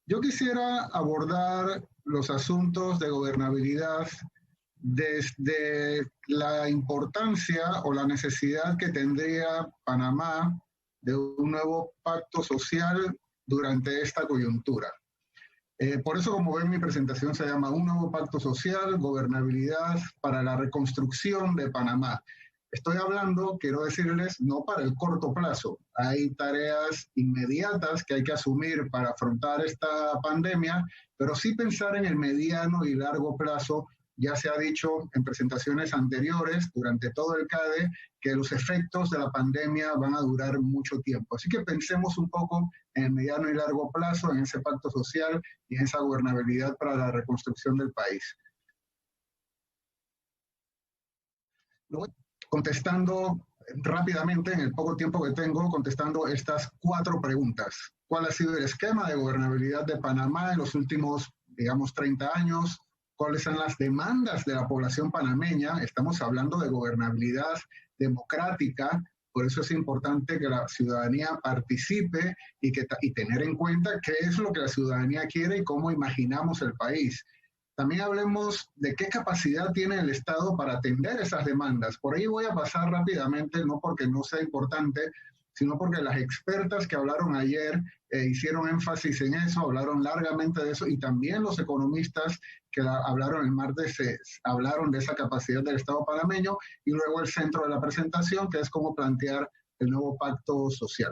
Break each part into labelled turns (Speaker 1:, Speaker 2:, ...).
Speaker 1: Yo quisiera abordar los asuntos de gobernabilidad desde la importancia o la necesidad que tendría Panamá de un nuevo pacto social durante esta coyuntura. Por eso, como ven, mi presentación se llama Un nuevo pacto social, gobernabilidad para la reconstrucción de Panamá. Estoy hablando, quiero decirles, no para el corto plazo. Hay tareas inmediatas que hay que asumir para afrontar esta pandemia, pero sí pensar en el mediano y largo plazo. Ya se ha dicho en presentaciones anteriores, durante todo el CADE, que los efectos de la pandemia van a durar mucho tiempo. Así que pensemos un poco en el mediano y largo plazo, en ese pacto social y en esa gobernabilidad para la reconstrucción del país. Contestando rápidamente, en el poco tiempo que tengo, contestando estas 4 preguntas. ¿Cuál ha sido el esquema de gobernabilidad de Panamá en los últimos, digamos, 30 años? ¿Cuáles son las demandas de la población panameña? Estamos hablando de gobernabilidad democrática, por eso es importante que la ciudadanía participe y tener en cuenta qué es lo que la ciudadanía quiere y cómo imaginamos el país. También hablemos de qué capacidad tiene el Estado para atender esas demandas. Por ahí voy a pasar rápidamente, no porque no sea importante, sino porque las expertas que hablaron ayer hicieron énfasis en eso, hablaron largamente de eso, y también los economistas que hablaron el martes hablaron de esa capacidad del Estado panameño, y luego el centro de la presentación, que es cómo plantear el nuevo pacto social.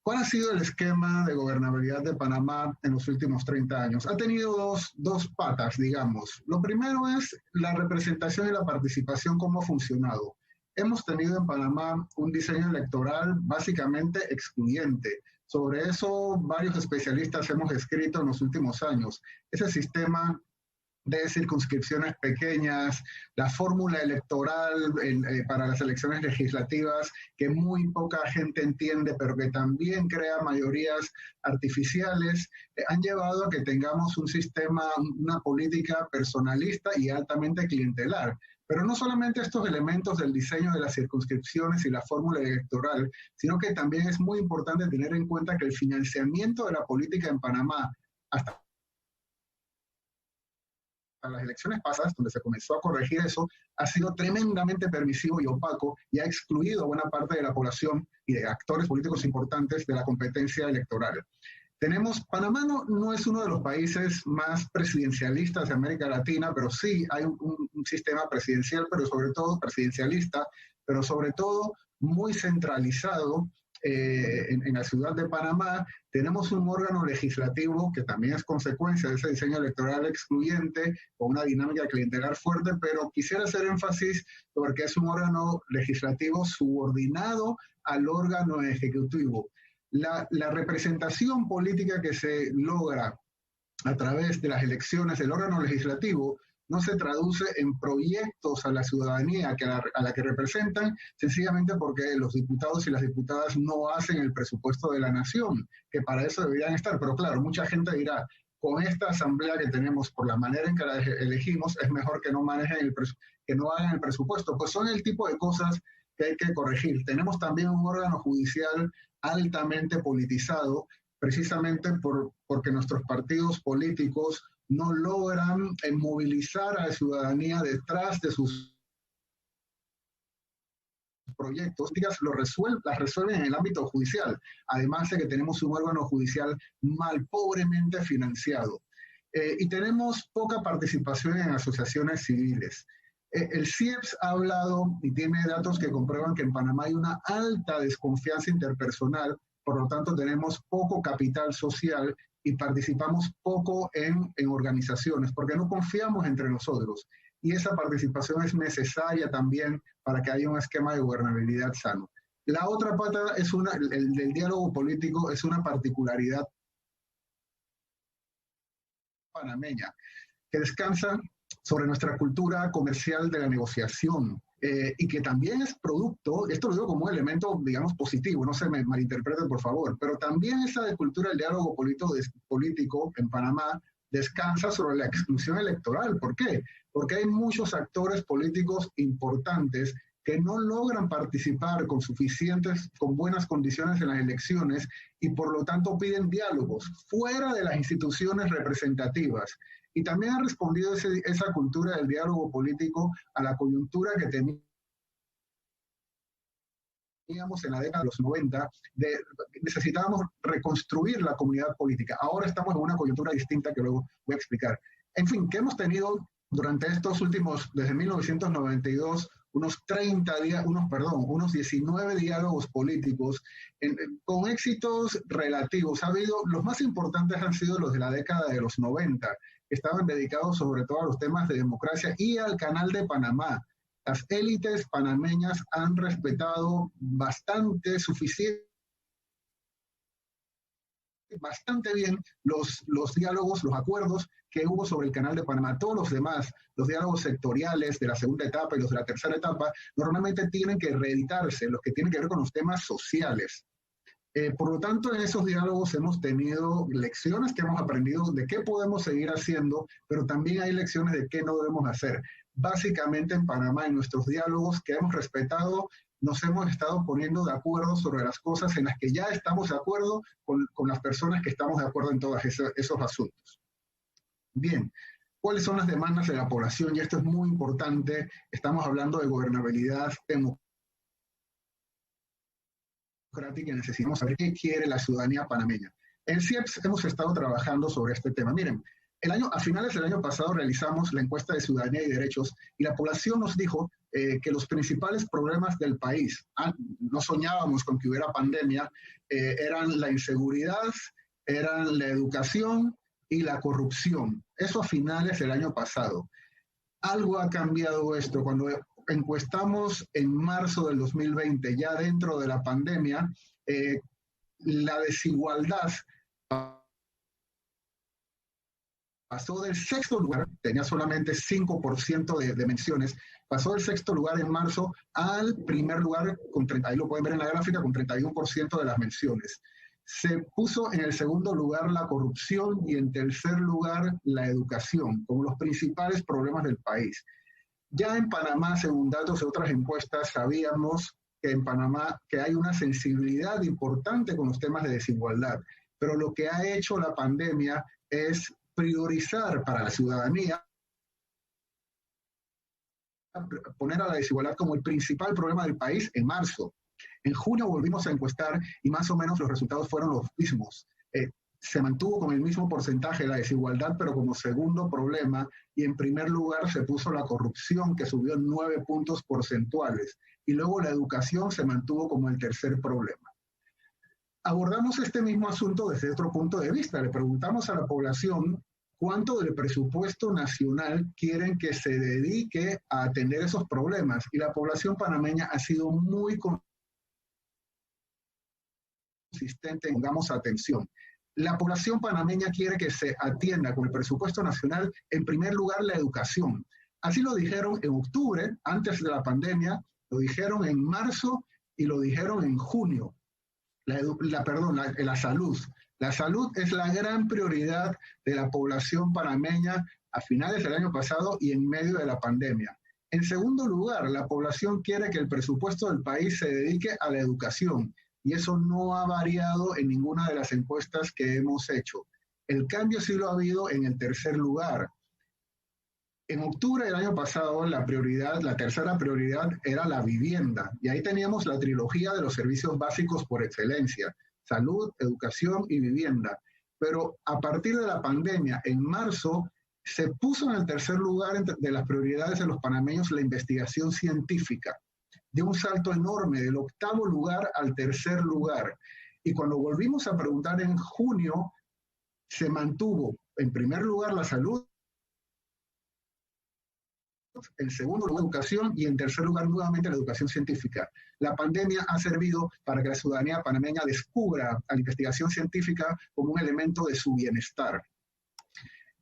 Speaker 1: ¿Cuál ha sido el esquema de gobernabilidad de Panamá en los últimos 30 años? Ha tenido dos patas, digamos. Lo primero es la representación y la participación, cómo ha funcionado. Hemos tenido en Panamá un diseño electoral básicamente excluyente. Sobre eso varios especialistas hemos escrito en los últimos años. Ese sistema de circunscripciones pequeñas, la fórmula electoral para las elecciones legislativas, que muy poca gente entiende, pero que también crea mayorías artificiales, han llevado a que tengamos un sistema, una política personalista y altamente clientelar. Pero no solamente estos elementos del diseño de las circunscripciones y la fórmula electoral, sino que también es muy importante tener en cuenta que el financiamiento de la política en Panamá, hasta a las elecciones pasadas, donde se comenzó a corregir eso, ha sido tremendamente permisivo y opaco y ha excluido a buena parte de la población y de actores políticos importantes de la competencia electoral. Panamá no es uno de los países más presidencialistas de América Latina, pero sí hay un sistema presidencial, pero sobre todo presidencialista, pero sobre todo muy centralizado. En la ciudad de Panamá tenemos un órgano legislativo que también es consecuencia de ese diseño electoral excluyente, con una dinámica clientelar fuerte, pero quisiera hacer énfasis sobre que es un órgano legislativo subordinado al órgano ejecutivo. La representación política que se logra a través de las elecciones del órgano legislativo no se traduce en proyectos a la ciudadanía a la que representan, sencillamente porque los diputados y las diputadas no hacen el presupuesto de la nación, que para eso deberían estar. Pero claro, mucha gente dirá, con esta asamblea que tenemos, por la manera en que la elegimos, es mejor que no hagan el presupuesto. Pues son el tipo de cosas que hay que corregir. Tenemos también un órgano judicial altamente politizado, precisamente porque nuestros partidos políticos no logran movilizar a la ciudadanía detrás de sus proyectos, las resuelven en el ámbito judicial, además de que tenemos un órgano judicial pobremente financiado. Y tenemos poca participación en asociaciones civiles. El CIEPS ha hablado y tiene datos que comprueban que en Panamá hay una alta desconfianza interpersonal, por lo tanto tenemos poco capital social y participamos poco en organizaciones, porque no confiamos entre nosotros. Y esa participación es necesaria también para que haya un esquema de gobernabilidad sano. La otra pata es el del diálogo político, es una particularidad panameña, que descansa sobre nuestra cultura comercial de la negociación, y que también es producto, esto lo digo como un elemento, digamos, positivo, no se me malinterpreten por favor, pero también esa cultura del diálogo político en Panamá descansa sobre la exclusión electoral. ¿Por qué? Porque hay muchos actores políticos importantes que no logran participar con buenas condiciones en las elecciones y por lo tanto piden diálogos fuera de las instituciones representativas. Y también ha respondido esa cultura del diálogo político a la coyuntura que teníamos en la década de los 90, necesitábamos reconstruir la comunidad política. Ahora estamos en una coyuntura distinta que luego voy a explicar. En fin, que hemos tenido durante estos últimos, desde 1992, unos 19 diálogos políticos con éxitos relativos. Los más importantes han sido los de la década de los 90, que estaban dedicados sobre todo a los temas de democracia y al Canal de Panamá. Las élites panameñas han respetado bastante bien los diálogos, los acuerdos que hubo sobre el Canal de Panamá. Todos los demás, los diálogos sectoriales de la segunda etapa y los de la tercera etapa, normalmente tienen que reeditarse, los que tienen que ver con los temas sociales. Por lo tanto, en esos diálogos hemos tenido lecciones que hemos aprendido de qué podemos seguir haciendo, pero también hay lecciones de qué no debemos hacer. Básicamente en Panamá, en nuestros diálogos que hemos respetado, nos hemos estado poniendo de acuerdo sobre las cosas en las que ya estamos de acuerdo con las personas que estamos de acuerdo en todos esos asuntos. Bien, ¿cuáles son las demandas de la población? Y esto es muy importante. Estamos hablando de gobernabilidad democrática y necesitamos saber qué quiere la ciudadanía panameña. En CIEPS hemos estado trabajando sobre este tema. Miren, a finales del año pasado realizamos la encuesta de ciudadanía y derechos y la población nos dijo que los principales problemas del país, no soñábamos con que hubiera pandemia, eran la inseguridad, eran la educación y la corrupción. Eso a finales del año pasado. Algo ha cambiado esto. Cuando encuestamos en marzo del 2020, ya dentro de la pandemia, la desigualdad pasó del sexto lugar, tenía solamente 5% de menciones, pasó del sexto lugar en marzo al primer lugar, ahí lo pueden ver en la gráfica, con 31% de las menciones. Se puso en el segundo lugar la corrupción y en tercer lugar la educación, como los principales problemas del país. Ya en Panamá, según datos de otras encuestas, sabíamos que en Panamá que hay una sensibilidad importante con los temas de desigualdad, pero lo que ha hecho la pandemia es priorizar para la ciudadanía, poner a la desigualdad como el principal problema del país en marzo. En junio volvimos a encuestar y más o menos los resultados fueron los mismos. Se mantuvo con el mismo porcentaje la desigualdad, pero como segundo problema, y en primer lugar se puso la corrupción, que subió 9 puntos porcentuales, y luego la educación se mantuvo como el tercer problema. Abordamos este mismo asunto desde otro punto de vista. Le preguntamos a la población cuánto del presupuesto nacional quieren que se dedique a atender esos problemas, y la población panameña ha sido muy consistente en pongamos atención. La población panameña quiere que se atienda con el presupuesto nacional, en primer lugar, la educación. Así lo dijeron en octubre, antes de la pandemia, lo dijeron en marzo y lo dijeron en junio. La salud. La salud es la gran prioridad de la población panameña a finales del año pasado y en medio de la pandemia. En segundo lugar, la población quiere que el presupuesto del país se dedique a la educación. Y eso no ha variado en ninguna de las encuestas que hemos hecho. El cambio sí lo ha habido en el tercer lugar. En octubre del año pasado, la tercera prioridad era la vivienda. Y ahí teníamos la trilogía de los servicios básicos por excelencia: salud, educación y vivienda. Pero a partir de la pandemia, en marzo, se puso en el tercer lugar de las prioridades de los panameños la investigación científica. De un salto enorme, del octavo lugar al tercer lugar. Y cuando volvimos a preguntar en junio, se mantuvo en primer lugar la salud, en segundo lugar la educación y en tercer lugar nuevamente la educación científica. La pandemia ha servido para que la ciudadanía panameña descubra a la investigación científica como un elemento de su bienestar.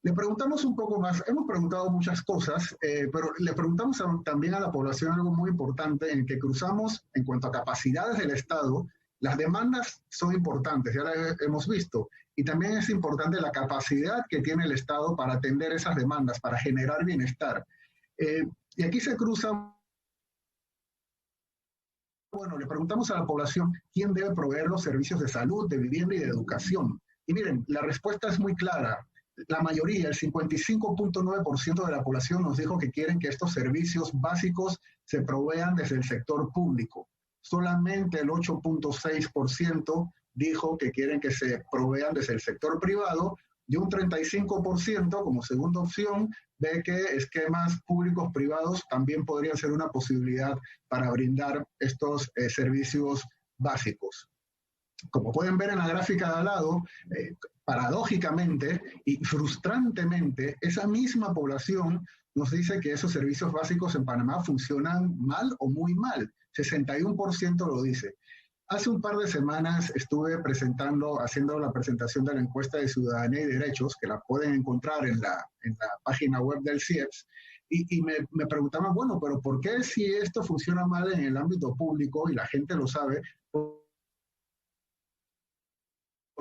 Speaker 1: Le preguntamos un poco más, hemos preguntado muchas cosas, pero le preguntamos también a la población algo muy importante en que cruzamos en cuanto a capacidades del Estado. Las demandas son importantes, ya las hemos visto, y también es importante la capacidad que tiene el Estado para atender esas demandas, para generar bienestar. Y aquí se cruzan Bueno, le preguntamos a la población quién debe proveer los servicios de salud, de vivienda y de educación. Y miren, la respuesta es muy clara. La mayoría, el 55.9% de la población nos dijo que quieren que estos servicios básicos se provean desde el sector público. Solamente el 8.6% dijo que quieren que se provean desde el sector privado y un 35%, como segunda opción, ve que esquemas públicos privados también podrían ser una posibilidad para brindar estos servicios básicos. Como pueden ver en la gráfica de al lado, paradójicamente y frustrantemente, esa misma población nos dice que esos servicios básicos en Panamá funcionan mal o muy mal. 61% lo dice. Hace un par de semanas estuve haciendo la presentación de la encuesta de Ciudadanía y Derechos, que la pueden encontrar en la página web del CIEPS, y me preguntaban, bueno, pero ¿por qué si esto funciona mal en el ámbito público y la gente lo sabe, por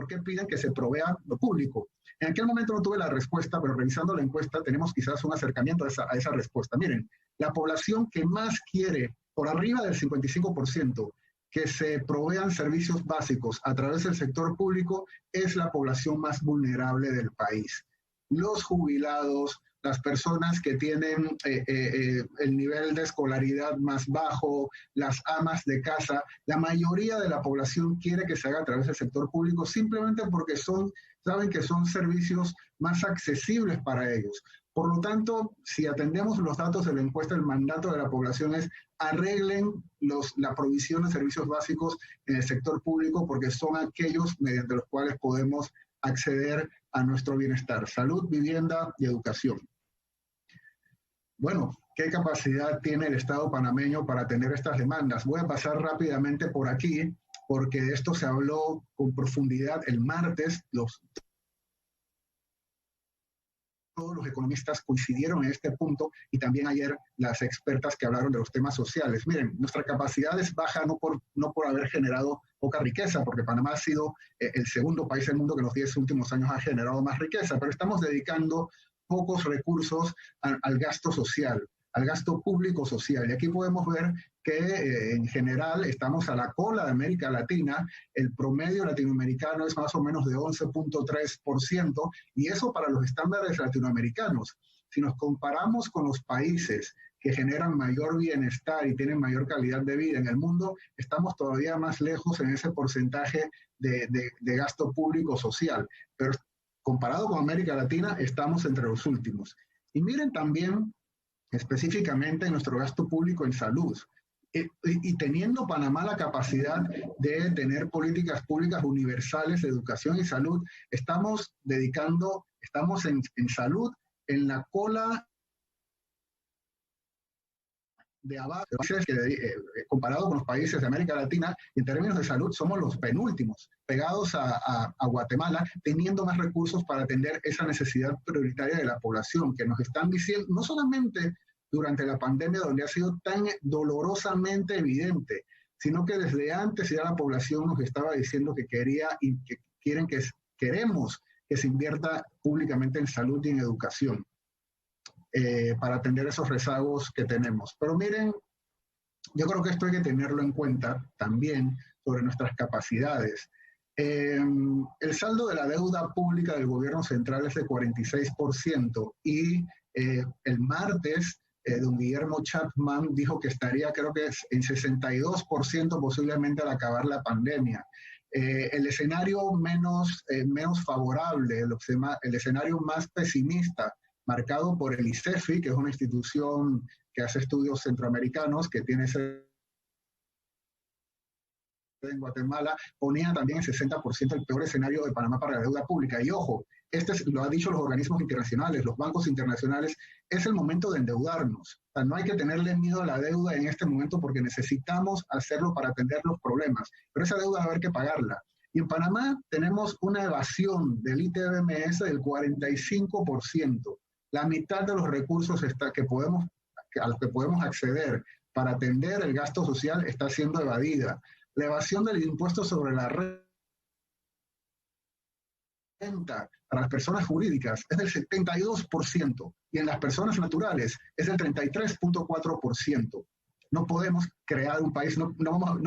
Speaker 1: qué piden que se provea lo público? En aquel momento no tuve la respuesta, pero revisando la encuesta tenemos quizás un acercamiento a esa respuesta. Miren, la población que más quiere, por arriba del 55%, que se provean servicios básicos a través del sector público, es la población más vulnerable del país. Los jubilados, las personas que tienen el nivel de escolaridad más bajo, las amas de casa, la mayoría de la población quiere que se haga a través del sector público simplemente porque saben que son servicios más accesibles para ellos. Por lo tanto, si atendemos los datos de la encuesta, el mandato de la población es arreglen la provisión de servicios básicos en el sector público porque son aquellos mediante los cuales podemos acceder a nuestro bienestar, salud, vivienda y educación. Bueno, ¿qué capacidad tiene el Estado panameño para atender estas demandas? Voy a pasar rápidamente por aquí porque de esto se habló con profundidad el martes. Todos los economistas coincidieron en este punto y también ayer las expertas que hablaron de los temas sociales. Miren, nuestra capacidad es baja no por haber generado poca riqueza, porque Panamá ha sido el segundo país del mundo que en los 10 últimos años ha generado más riqueza, pero estamos dedicando pocos recursos al gasto social, al gasto público social. Y aquí podemos ver que en general estamos a la cola de América Latina. El promedio latinoamericano es más o menos de 11.3%, y eso para los estándares latinoamericanos. Si nos comparamos con los países que generan mayor bienestar y tienen mayor calidad de vida en el mundo, estamos todavía más lejos en ese porcentaje de gasto público social. Pero comparado con América Latina, estamos entre los últimos. Y miren también específicamente en nuestro gasto público en salud. Y teniendo Panamá la capacidad de tener políticas públicas universales de educación y salud, estamos en salud en la cola de abajo, comparado con los países de América Latina, en términos de salud somos los penúltimos, pegados a Guatemala, teniendo más recursos para atender esa necesidad prioritaria de la población, que nos están diciendo, no solamente durante la pandemia, donde ha sido tan dolorosamente evidente, sino que desde antes ya la población nos estaba diciendo que quería y que queremos que se invierta públicamente en salud y en educación. Para atender esos rezagos que tenemos. Pero miren, yo creo que esto hay que tenerlo en cuenta también sobre nuestras capacidades. El saldo de la deuda pública del gobierno central es de 46% y el martes don Guillermo Chapman dijo que estaría, creo que es en 62% posiblemente al acabar la pandemia. El escenario menos favorable, el escenario más pesimista, marcado por el ICEFI, que es una institución que hace estudios centroamericanos, que tiene sede en Guatemala, ponía también el 60% el peor escenario de Panamá para la deuda pública. Y ojo, lo han dicho los organismos internacionales, los bancos internacionales, es el momento de endeudarnos. O sea, no hay que tenerle miedo a la deuda en este momento porque necesitamos hacerlo para atender los problemas. Pero esa deuda va a haber que pagarla. Y en Panamá tenemos una evasión del ITBMS del 45%. La mitad de los recursos a los que podemos acceder para atender el gasto social está siendo evadida. La evasión del impuesto sobre la renta para las personas jurídicas es del 72% y en las personas naturales es del 33.4%. No podemos crear un país, no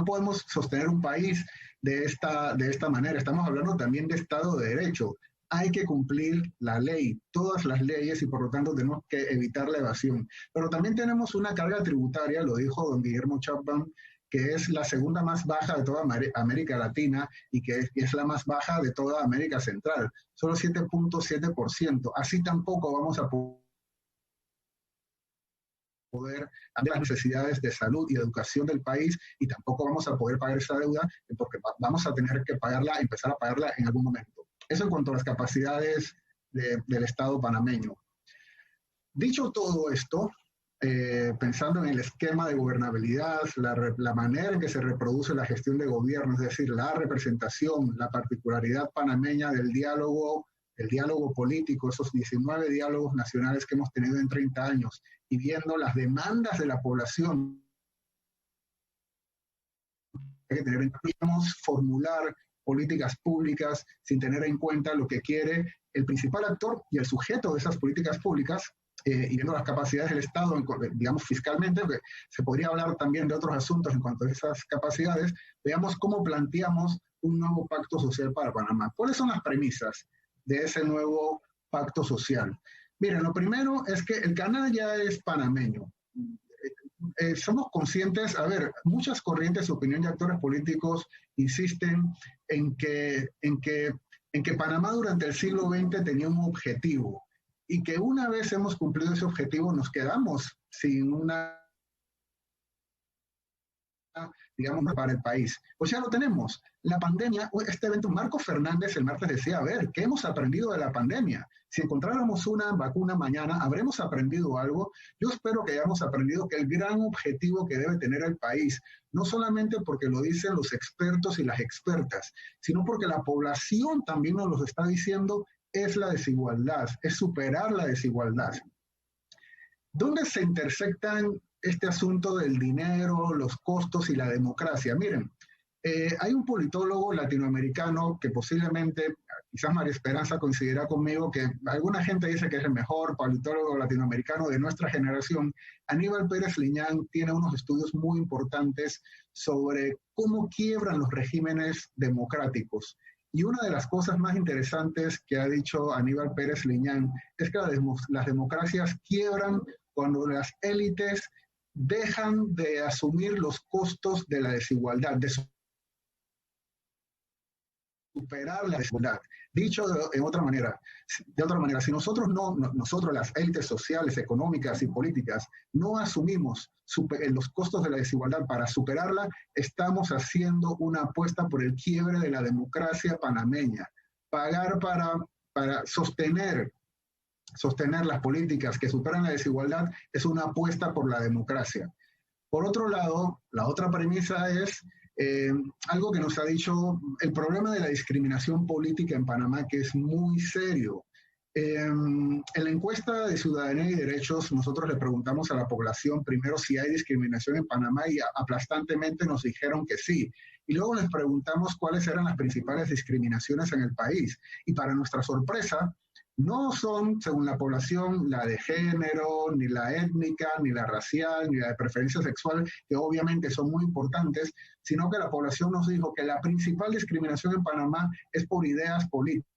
Speaker 1: podemos sostener un país de esta manera. Estamos hablando también de Estado de Derecho. Hay que cumplir la ley, todas las leyes, y por lo tanto tenemos que evitar la evasión. Pero también tenemos una carga tributaria, lo dijo don Guillermo Chapman, que es la segunda más baja de toda América Latina y que es la más baja de toda América Central, solo 7.7%. Así tampoco vamos a poder atender las necesidades de salud y de educación del país, y tampoco vamos a poder pagar esa deuda porque vamos a tener que pagarla, empezar a pagarla en algún momento. Eso en cuanto a las capacidades del Estado panameño. Dicho todo esto, pensando en el esquema de gobernabilidad, la manera en que se reproduce la gestión de gobierno, es decir, la representación, la particularidad panameña del diálogo, el diálogo político, esos 19 diálogos nacionales que hemos tenido en 30 años, y viendo las demandas de la población, hay que tener en cuenta, formular políticas públicas sin tener en cuenta lo que quiere el principal actor y el sujeto de esas políticas públicas, y viendo las capacidades del Estado, digamos fiscalmente, porque se podría hablar también de otros asuntos en cuanto a esas capacidades. Veamos cómo planteamos un nuevo pacto social para Panamá. ¿Cuáles son las premisas de ese nuevo pacto social? Miren, lo primero es que el canal ya es panameño. Somos conscientes, a ver, muchas corrientes de opinión y actores políticos insisten en que Panamá durante el siglo XX tenía un objetivo, y que una vez hemos cumplido ese objetivo nos quedamos sin una, digamos, para el país. Pues ya lo tenemos. La pandemia, este evento, Marco Fernández el martes decía, a ver, ¿qué hemos aprendido de la pandemia? Si encontráramos una vacuna mañana, ¿habremos aprendido algo? Yo espero que hayamos aprendido que el gran objetivo que debe tener el país, no solamente porque lo dicen los expertos y las expertas, sino porque la población también nos lo está diciendo, es la desigualdad, es superar la desigualdad. ¿Dónde se intersectan este asunto del dinero, los costos y la democracia? Miren, hay un politólogo latinoamericano que posiblemente, quizás María Esperanza coincidirá conmigo, que alguna gente dice que es el mejor politólogo latinoamericano de nuestra generación. Aníbal Pérez Liñán tiene unos estudios muy importantes sobre cómo quiebran los regímenes democráticos. Y una de las cosas más interesantes que ha dicho Aníbal Pérez Liñán es que las democracias quiebran cuando las élites dejan de asumir los costos de la desigualdad, de superar la desigualdad. Dicho de otra manera, si nosotros nosotros las élites sociales, económicas y políticas no asumimos los costos de la desigualdad para superarla, estamos haciendo una apuesta por el quiebre de la democracia panameña. Pagar para sostener las políticas que superan la desigualdad es una apuesta por la democracia. Por otro lado, la otra premisa es algo que nos ha dicho, el problema de la discriminación política en Panamá, que es muy serio. En la encuesta de Ciudadanía y Derechos, nosotros le preguntamos a la población primero si hay discriminación en Panamá, y aplastantemente nos dijeron que sí. Y luego les preguntamos cuáles eran las principales discriminaciones en el país. Y para nuestra sorpresa, no son, según la población, la de género, ni la étnica, ni la racial, ni la de preferencia sexual, que obviamente son muy importantes, sino que la población nos dijo que la principal discriminación en Panamá es por ideas políticas.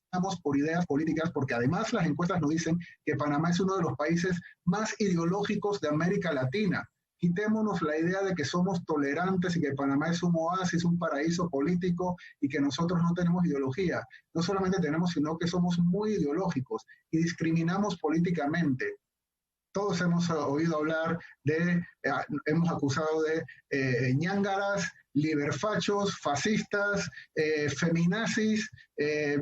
Speaker 1: Estamos por ideas políticas porque además las encuestas nos dicen que Panamá es uno de los países más ideológicos de América Latina. Quitémonos la idea de que somos tolerantes y que Panamá es un oasis, un paraíso político y que nosotros no tenemos ideología. No solamente tenemos, sino que somos muy ideológicos y discriminamos políticamente. Todos hemos oído hablar hemos acusado de ñángaras, liberfachos, fascistas, feminazis,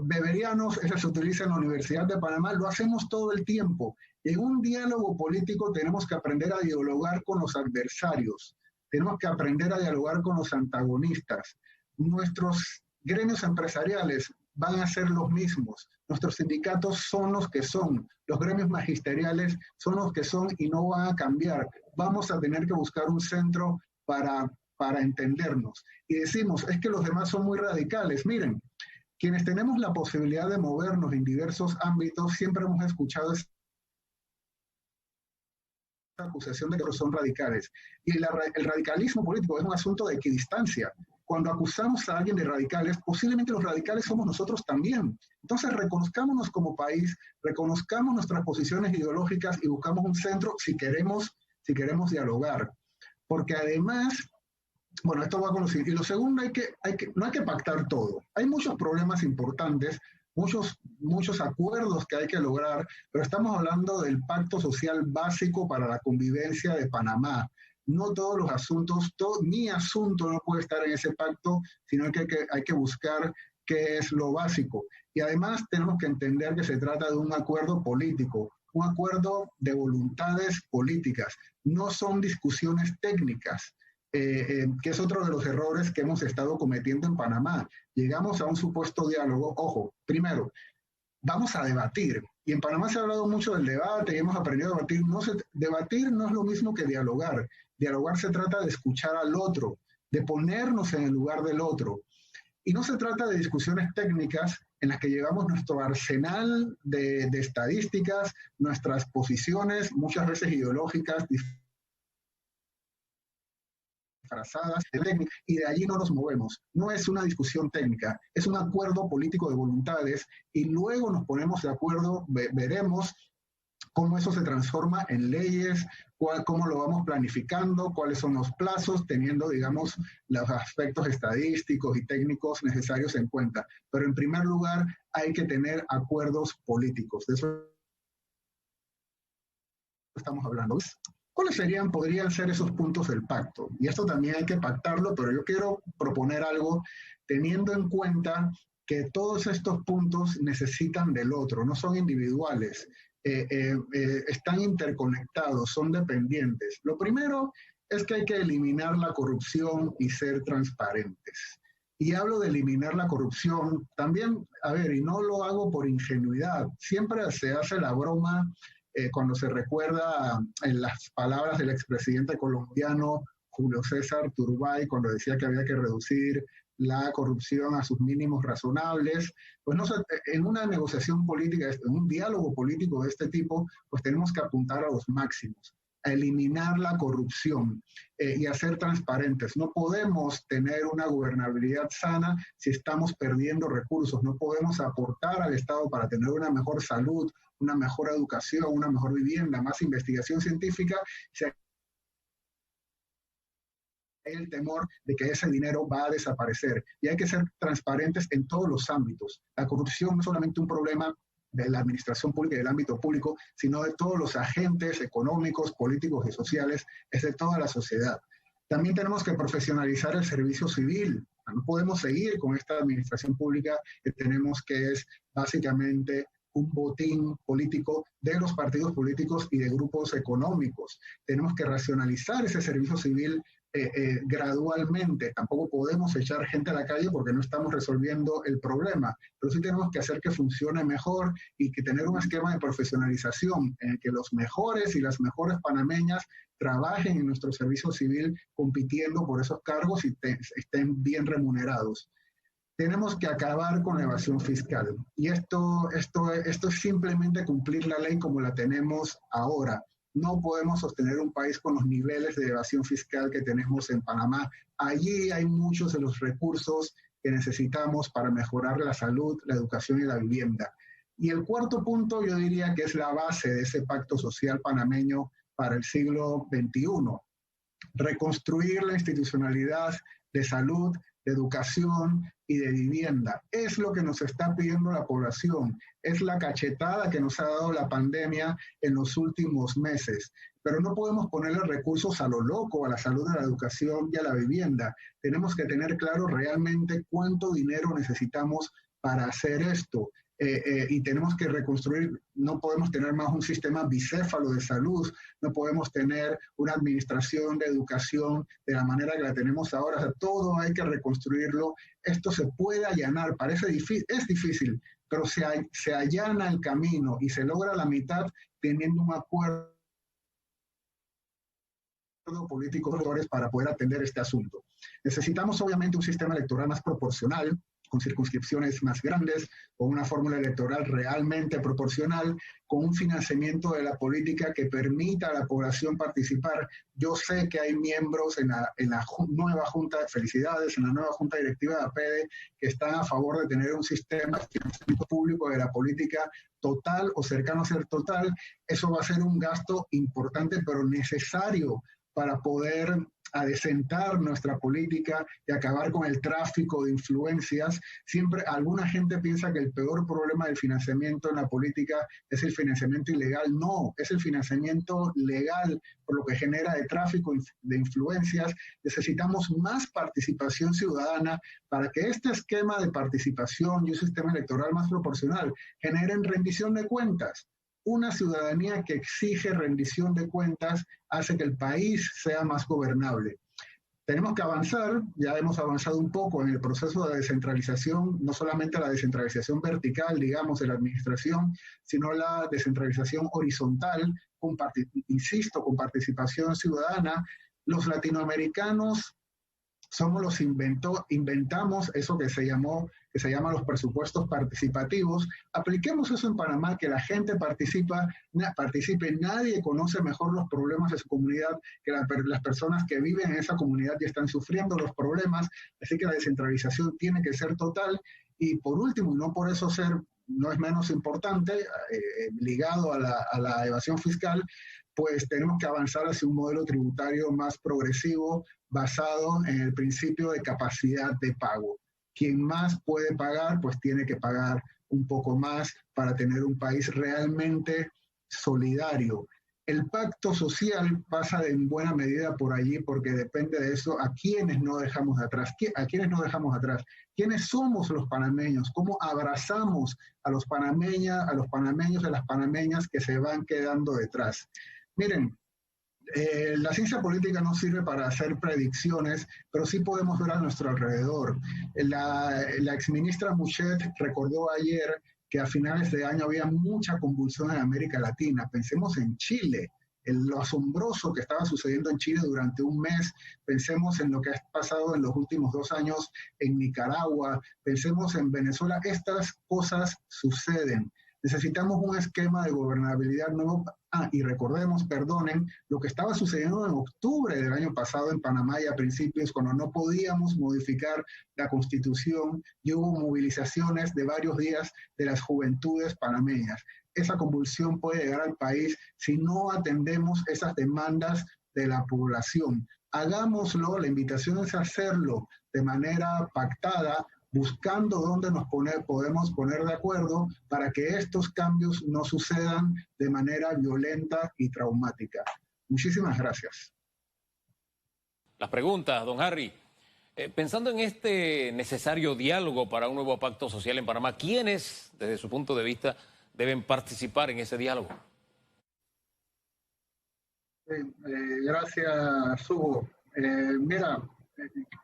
Speaker 1: beberianos. Eso se utiliza en la Universidad de Panamá. Lo hacemos todo el tiempo. En un diálogo político tenemos que aprender a dialogar con los adversarios, tenemos que aprender a dialogar con los antagonistas. Nuestros gremios empresariales van a ser los mismos, nuestros sindicatos son los que son, los gremios magisteriales son los que son y no van a cambiar. Vamos a tener que buscar un centro para entendernos. Y decimos, es que los demás son muy radicales. Miren, quienes tenemos la posibilidad de movernos en diversos ámbitos, siempre hemos escuchado acusación de que son radicales. Y el radicalismo político es un asunto de equidistancia. Cuando acusamos a alguien de radicales, posiblemente los radicales somos nosotros también. Entonces, reconozcámonos como país, reconozcamos nuestras posiciones ideológicas y buscamos un centro si queremos dialogar. Porque además, bueno, esto va con lo siguiente. Y lo segundo, no hay que pactar todo. Hay muchos problemas importantes, muchos acuerdos que hay que lograr, pero estamos hablando del pacto social básico para la convivencia de Panamá. No todos los asuntos, mi asunto no puede estar en ese pacto, sino que hay que buscar qué es lo básico. Y además tenemos que entender que se trata de un acuerdo político, un acuerdo de voluntades políticas, no son discusiones técnicas. Que es otro de los errores que hemos estado cometiendo en Panamá. Llegamos a un supuesto diálogo, ojo, primero, vamos a debatir, y en Panamá se ha hablado mucho del debate y hemos aprendido a debatir. Debatir no es lo mismo que dialogar. Dialogar se trata de escuchar al otro, de ponernos en el lugar del otro. Y no se trata de discusiones técnicas en las que llevamos nuestro arsenal de estadísticas, nuestras posiciones, muchas veces ideológicas, disfrazadas, y de allí no nos movemos. No es una discusión técnica, es un acuerdo político de voluntades y luego nos ponemos de acuerdo, veremos cómo eso se transforma en leyes, cómo lo vamos planificando, cuáles son los plazos, teniendo, digamos, los aspectos estadísticos y técnicos necesarios en cuenta. Pero en primer lugar, hay que tener acuerdos políticos. De eso estamos hablando. ¿Cuáles podrían ser esos puntos del pacto? Y esto también hay que pactarlo, pero yo quiero proponer algo teniendo en cuenta que todos estos puntos necesitan del otro, no son individuales, están interconectados, son dependientes. Lo primero es que hay que eliminar la corrupción y ser transparentes. Y hablo de eliminar la corrupción también, a ver, y no lo hago por ingenuidad, siempre se hace la broma cuando se recuerda en las palabras del expresidente colombiano Julio César Turbay, cuando decía que había que reducir la corrupción a sus mínimos razonables. Pues no, en una negociación política, en un diálogo político de este tipo, pues tenemos que apuntar a los máximos, a eliminar la corrupción y a ser transparentes. No podemos tener una gobernabilidad sana si estamos perdiendo recursos. No podemos aportar al Estado para tener una mejor salud, una mejor educación, una mejor vivienda, más investigación científica, si hay el temor de que ese dinero va a desaparecer. Y hay que ser transparentes en todos los ámbitos. La corrupción no es solamente un problema de la administración pública y del ámbito público, sino de todos los agentes económicos, políticos y sociales, es de toda la sociedad. También tenemos que profesionalizar el servicio civil. No podemos seguir con esta administración pública que tenemos, que es básicamente un botín político de los partidos políticos y de grupos económicos. Tenemos que racionalizar ese servicio civil gradualmente. Tampoco podemos echar gente a la calle porque no estamos resolviendo el problema, pero sí tenemos que hacer que funcione mejor y que tener un esquema de profesionalización en el que los mejores y las mejores panameñas trabajen en nuestro servicio civil compitiendo por esos cargos y estén bien remunerados. Tenemos que acabar con la evasión fiscal. Y esto es simplemente cumplir la ley como la tenemos ahora. No podemos sostener un país con los niveles de evasión fiscal que tenemos en Panamá. Allí hay muchos de los recursos que necesitamos para mejorar la salud, la educación y la vivienda. Y el cuarto punto yo diría que es la base de ese pacto social panameño para el siglo XXI. Reconstruir la institucionalidad de salud, de educación y de vivienda. Es lo que nos está pidiendo la población, es la cachetada que nos ha dado la pandemia en los últimos meses. Pero no podemos ponerle recursos a lo loco, a la salud, a la educación y a la vivienda. Tenemos que tener claro realmente cuánto dinero necesitamos para hacer esto. Y tenemos que reconstruir, no podemos tener más un sistema bicéfalo de salud, no podemos tener una administración de educación de la manera que la tenemos ahora, o sea, todo hay que reconstruirlo. Esto se puede allanar, parece difícil, es difícil, pero se allana el camino y se logra la mitad teniendo un acuerdo político para poder atender este asunto. Necesitamos obviamente un sistema electoral más proporcional, con circunscripciones más grandes, con una fórmula electoral realmente proporcional, con un financiamiento de la política que permita a la población participar. Yo sé que hay miembros en la nueva Junta, felicidades, en la nueva Junta Directiva de APEDE, que están a favor de tener un sistema de financiamiento público de la política total o cercano a ser total. Eso va a ser un gasto importante, pero necesario para poder adecentar nuestra política y acabar con el tráfico de influencias. Siempre alguna gente piensa que el peor problema del financiamiento en la política es el financiamiento ilegal. No, es el financiamiento legal, por lo que genera de tráfico de influencias. Necesitamos más participación ciudadana para que este esquema de participación y un sistema electoral más proporcional generen rendición de cuentas. Una ciudadanía que exige rendición de cuentas hace que el país sea más gobernable. Tenemos que avanzar, ya hemos avanzado un poco en el proceso de descentralización, no solamente la descentralización vertical, digamos, de la administración, sino la descentralización horizontal, insisto, con participación ciudadana. Los latinoamericanos somos los inventamos eso que se llama los presupuestos participativos. Apliquemos eso en Panamá, que la gente participe. Nadie conoce mejor los problemas de su comunidad que las personas que viven en esa comunidad y están sufriendo los problemas. Así que la descentralización tiene que ser total. Y por último, y no por eso no es menos importante, ligado a la evasión fiscal, pues tenemos que avanzar hacia un modelo tributario más progresivo, basado en el principio de capacidad de pago. Quien más puede pagar, pues tiene que pagar un poco más para tener un país realmente solidario. El pacto social pasa en buena medida por allí, porque depende de eso a quienes no dejamos atrás. ¿A quiénes no dejamos atrás? ¿Quiénes somos los panameños? ¿Cómo abrazamos a los panameños y a las panameñas que se van quedando detrás? Miren, la ciencia política no sirve para hacer predicciones, pero sí podemos ver a nuestro alrededor. La exministra Mouchet recordó ayer que a finales de año había mucha convulsión en América Latina. Pensemos en Chile, en lo asombroso que estaba sucediendo en Chile durante un mes. Pensemos en lo que ha pasado en los últimos 2 años en Nicaragua. Pensemos en Venezuela. Estas cosas suceden. Necesitamos un esquema de gobernabilidad nuevo. Y recordemos, perdonen, lo que estaba sucediendo en octubre del año pasado en Panamá y a principios, cuando no podíamos modificar la Constitución y hubo movilizaciones de varios días de las juventudes panameñas. Esa convulsión puede llegar al país si no atendemos esas demandas de la población. Hagámoslo, la invitación es hacerlo de manera pactada, buscando dónde nos podemos poner de acuerdo para que estos cambios no sucedan de manera violenta y traumática. Muchísimas gracias.
Speaker 2: Las preguntas, don Harry. Pensando en este necesario diálogo para un nuevo pacto social en Panamá, ¿quiénes, desde su punto de vista, deben participar en ese diálogo?
Speaker 1: Gracias, Hugo. Mira,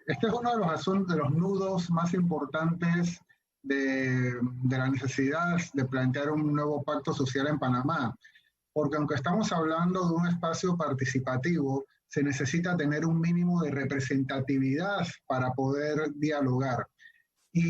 Speaker 1: este es uno de los asuntos, de los nudos más importantes de la necesidad de plantear un nuevo pacto social en Panamá, porque aunque estamos hablando de un espacio participativo, se necesita tener un mínimo de representatividad para poder dialogar. Y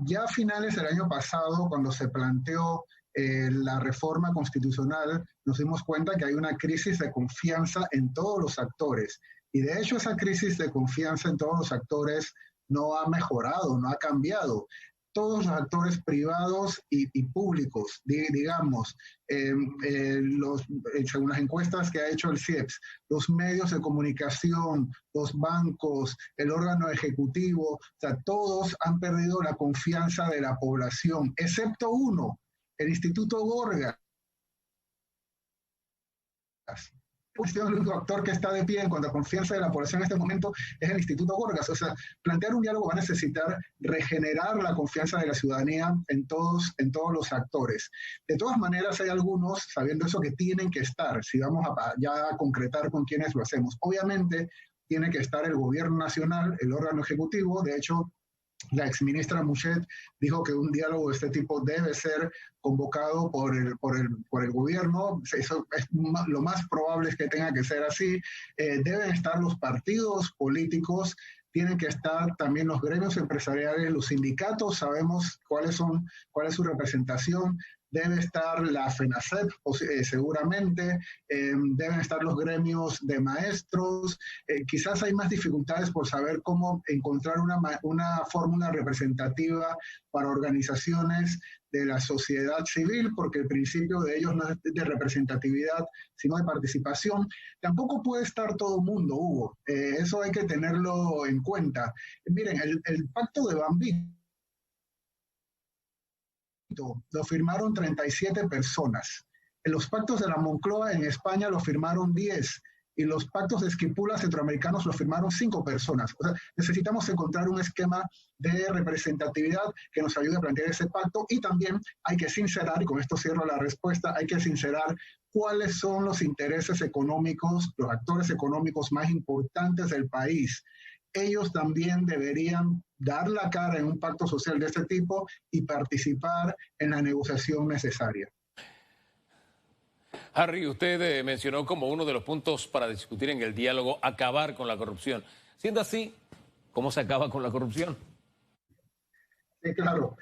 Speaker 1: ya a finales del año pasado, cuando se planteó la reforma constitucional, nos dimos cuenta que hay una crisis de confianza en todos los actores. Y de hecho esa crisis de confianza en todos los actores no ha mejorado, no ha cambiado. Todos los actores privados y públicos, digamos, según las encuestas que ha hecho el CIEPS, los medios de comunicación, los bancos, el órgano ejecutivo, o sea, todos han perdido la confianza de la población, excepto uno, el Instituto Gorgas. El único actor que está de pie en cuanto a confianza de la población en este momento es el Instituto Gorgas. O sea, plantear un diálogo va a necesitar regenerar la confianza de la ciudadanía en todos los actores. De todas maneras, hay algunos, sabiendo eso, que tienen que estar, si vamos ya a concretar con quiénes lo hacemos. Obviamente, tiene que estar el gobierno nacional, el órgano ejecutivo. De hecho, la exministra Mouchet dijo que un diálogo de este tipo debe ser convocado por el gobierno. Eso es lo más probable es que tenga que ser así. Deben estar los partidos políticos, tienen que estar también los gremios empresariales, los sindicatos, sabemos cuál es su representación. Debe estar la FENACEP, seguramente, deben estar los gremios de maestros. Quizás hay más dificultades por saber cómo encontrar una fórmula representativa para organizaciones de la sociedad civil, porque el principio de ellos no es de representatividad, sino de participación. Tampoco puede estar todo el mundo, Hugo. Eso hay que tenerlo en cuenta. Miren, el pacto de Bambito lo firmaron 37 personas. En los pactos de la Moncloa en España lo firmaron 10 y los pactos de Esquipula centroamericanos lo firmaron 5 personas. O sea, necesitamos encontrar un esquema de representatividad que nos ayude a plantear ese pacto y también hay que sincerar, y con esto cierro la respuesta, hay que sincerar cuáles son los intereses económicos, los actores económicos más importantes del país. Ellos también deberían dar la cara en un pacto social de este tipo y participar en la negociación necesaria.
Speaker 2: Harry, usted mencionó como uno de los puntos para discutir en el diálogo acabar con la corrupción. Siendo así, ¿cómo se acaba con la corrupción?
Speaker 1: Sí, claro.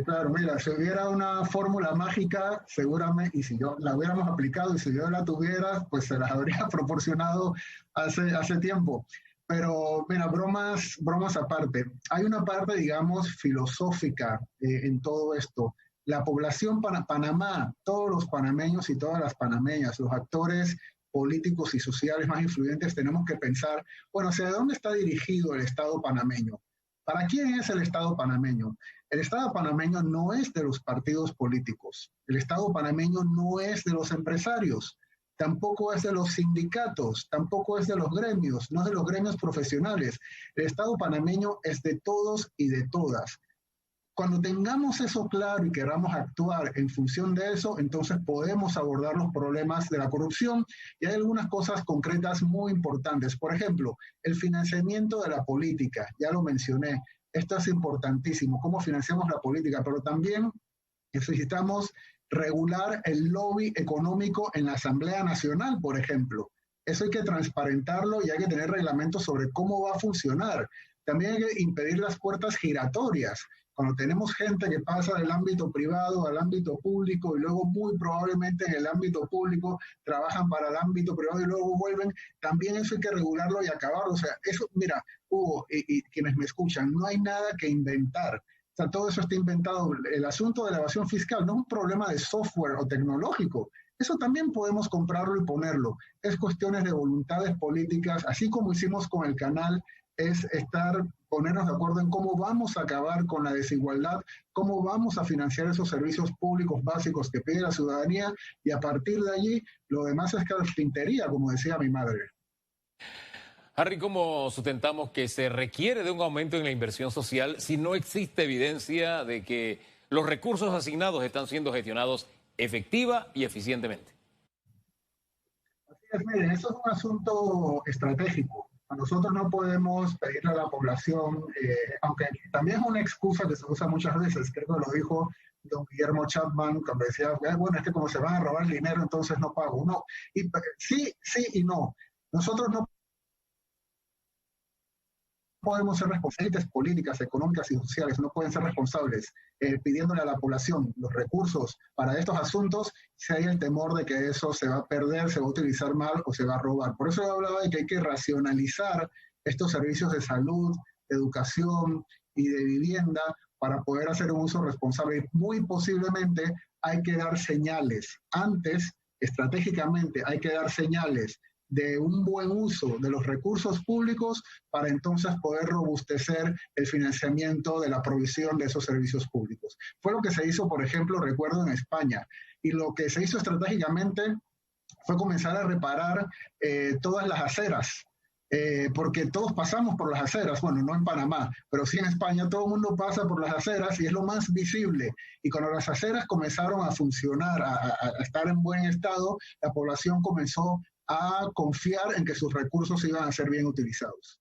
Speaker 1: Claro, mira, si hubiera una fórmula mágica, seguramente, y si yo la hubiéramos aplicado y si yo la tuviera, pues se las habría proporcionado hace tiempo. Pero, mira, bromas aparte. Hay una parte, digamos, filosófica en todo esto. La población Panamá, todos los panameños y todas las panameñas, los actores políticos y sociales más influyentes, tenemos que pensar, bueno, ¿hacia dónde está dirigido el Estado panameño? ¿Para quién es el Estado panameño? El Estado panameño no es de los partidos políticos. El Estado panameño no es de los empresarios. Tampoco es de los sindicatos, tampoco es de los gremios, no es de los gremios profesionales. El Estado panameño es de todos y de todas. Cuando tengamos eso claro y queramos actuar en función de eso, entonces podemos abordar los problemas de la corrupción y hay algunas cosas concretas muy importantes. Por ejemplo, el financiamiento de la política, ya lo mencioné, esto es importantísimo, cómo financiamos la política, pero también necesitamos regular el lobby económico en la Asamblea Nacional, por ejemplo. Eso hay que transparentarlo y hay que tener reglamentos sobre cómo va a funcionar. También hay que impedir las puertas giratorias. Cuando tenemos gente que pasa del ámbito privado al ámbito público y luego muy probablemente en el ámbito público trabajan para el ámbito privado y luego vuelven, también eso hay que regularlo y acabarlo. O sea, eso, mira, Hugo y quienes me escuchan, no hay nada que inventar. O sea, todo eso está inventado. El asunto de la evasión fiscal no es un problema de software o tecnológico. Eso también podemos comprarlo y ponerlo. Es cuestiones de voluntades políticas, así como hicimos con el canal, es ponernos de acuerdo en cómo vamos a acabar con la desigualdad, cómo vamos a financiar esos servicios públicos básicos que pide la ciudadanía y a partir de allí lo demás es carpintería, como decía mi madre.
Speaker 2: Harry, ¿cómo sustentamos que se requiere de un aumento en la inversión social si no existe evidencia de que los recursos asignados están siendo gestionados efectiva y eficientemente?
Speaker 1: Así es, miren, eso es un asunto estratégico. Nosotros no podemos pedirle a la población, aunque también es una excusa que se usa muchas veces, creo que lo dijo don Guillermo Chapman, cuando decía, bueno, es que como se van a robar el dinero, entonces no pago. No, y, sí y no. Nosotros no podemos ser responsables, políticas, económicas y sociales no pueden ser responsables pidiéndole a la población los recursos para estos asuntos si hay el temor de que eso se va a perder, se va a utilizar mal o se va a robar. Por eso yo hablaba de que hay que racionalizar estos servicios de salud, de educación y de vivienda para poder hacer un uso responsable. Muy posiblemente hay que dar señales. Antes, estratégicamente, hay que dar señales de un buen uso de los recursos públicos para entonces poder robustecer el financiamiento de la provisión de esos servicios públicos. Fue lo que se hizo, por ejemplo, recuerdo en España, y lo que se hizo estratégicamente fue comenzar a reparar todas las aceras, porque todos pasamos por las aceras, bueno, no en Panamá, pero sí en España, todo el mundo pasa por las aceras y es lo más visible. Y cuando las aceras comenzaron a funcionar, a estar en buen estado, la población comenzó a confiar en que sus recursos iban a ser bien utilizados.